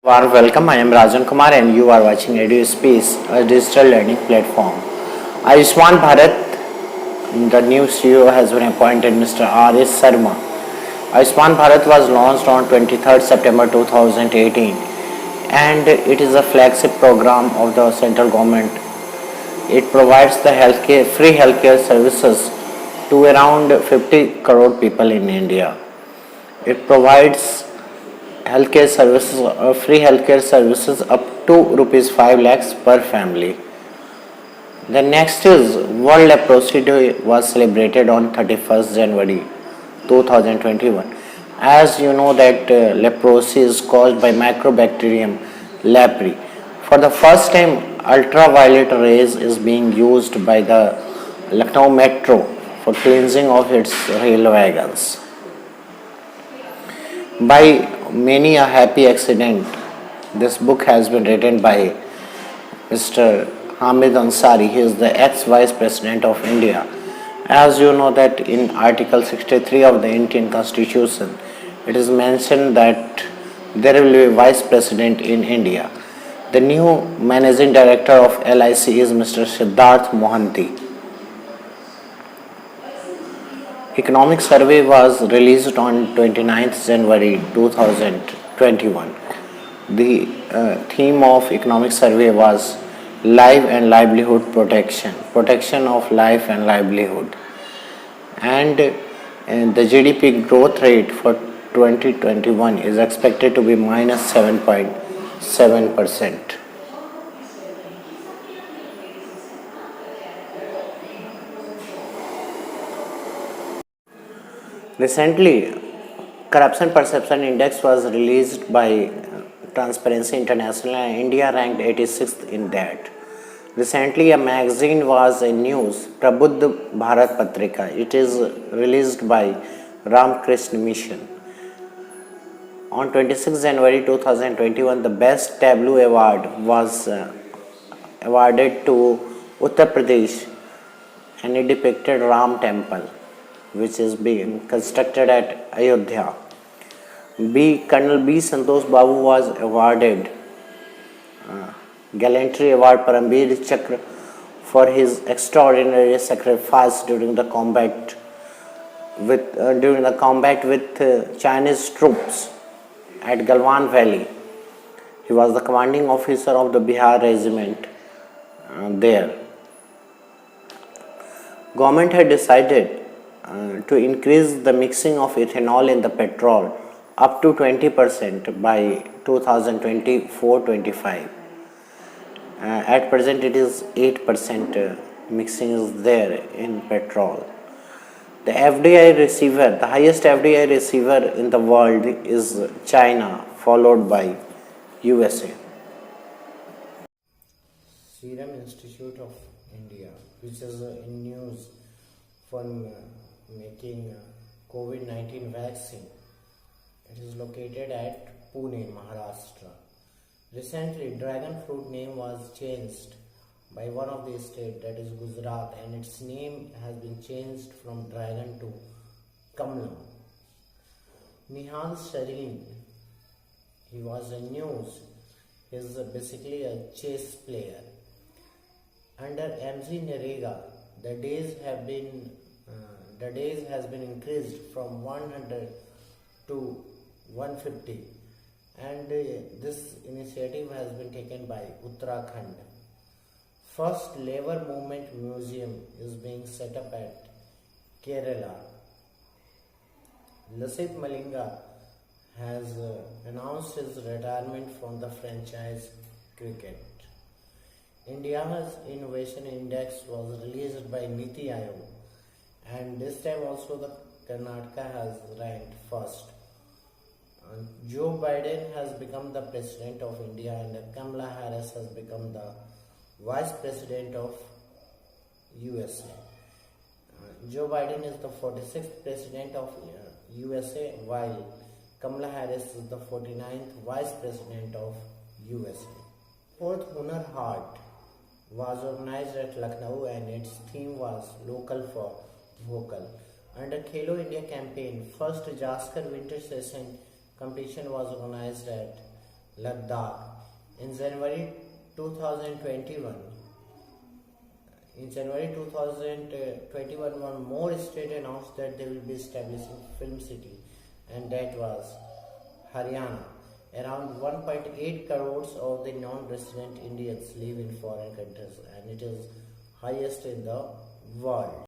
Warm welcome. I am Rajan Kumar and you are watching EduSpace, a digital learning platform. Ayushman Bharat, the new CEO has been appointed Mr. R.S. Sarma. Ayushman Bharat was launched on 23rd September 2018 and it is a flagship program of the central government. It provides the free healthcare services to around 50 crore people in India. It provides free healthcare services up to rupees 5 lakhs per family. The next is World Leprosy Day was celebrated on 31st January 2021. As you know that leprosy is caused by microbacterium leprae. For the first time, ultraviolet rays is being used by the Lucknow Metro for cleansing of its rail wagons. By many a happy accident, this book has been written by Mr. Hamid Ansari. He is the ex-Vice President of India. As you know that in Article 63 of the Indian Constitution, it is mentioned that there will be a Vice President in India. The new Managing Director of LIC is Mr. Siddharth Mohanty. Economic survey was released on 29th January 2021. The theme of economic survey was life and livelihood protection of life and livelihood. And the GDP growth rate for 2021 is expected to be minus 7.7%. Recently, Corruption Perception Index was released by Transparency International and India ranked 86th in that. Recently, a magazine was in news, Prabuddha Bharat Patrika. It is released by Ramakrishna Mission. On 26 January 2021, the Best Tableau Award was awarded to Uttar Pradesh and it depicted Ram Temple, which is being constructed at Ayodhya. Colonel B. Santosh Babu was awarded Gallantry Award Paramveer Chakra for his extraordinary sacrifice during the combat with Chinese troops at Galwan Valley. He was the commanding officer of the Bihar regiment there. Government had decided to increase the mixing of ethanol in the petrol up to 20% by 2024-25. At present it is 8% mixing is there in petrol. The highest FDI receiver in the world is China, followed by USA. Serum Institute of India, which is in news for making COVID-19 vaccine. It is located at Pune, Maharashtra. Recently, dragon fruit name was changed by one of the state, that is Gujarat, and its name has been changed from dragon to Kamlam. Nihal Sareen, he was in news. He is basically a chess player. Under MZ Narega, the days has been increased from 100 to 150, and this initiative has been taken by Uttarakhand. First Labour Movement Museum is being set up at Kerala. Lasith Malinga has announced his retirement from the franchise cricket. India's Innovation Index was released by Niti Aayog, and this time also the Karnataka has ranked first. Joe Biden has become the President of India and Kamala Harris has become the Vice President of USA. Joe Biden is the 46th President of USA while Kamala Harris is the 49th Vice President of USA. Fourth Hunar Haat was organized at Lucknow and its theme was Local for Vocal. Under Khelo India campaign, first Jaskar Winter Session competition was organized at Ladakh. In January 2021, in January 2021, one more state announced that they will be establishing Film City, and that was Haryana. Around 1.8 crores of the non-resident Indians live in foreign countries, and it is highest in the world.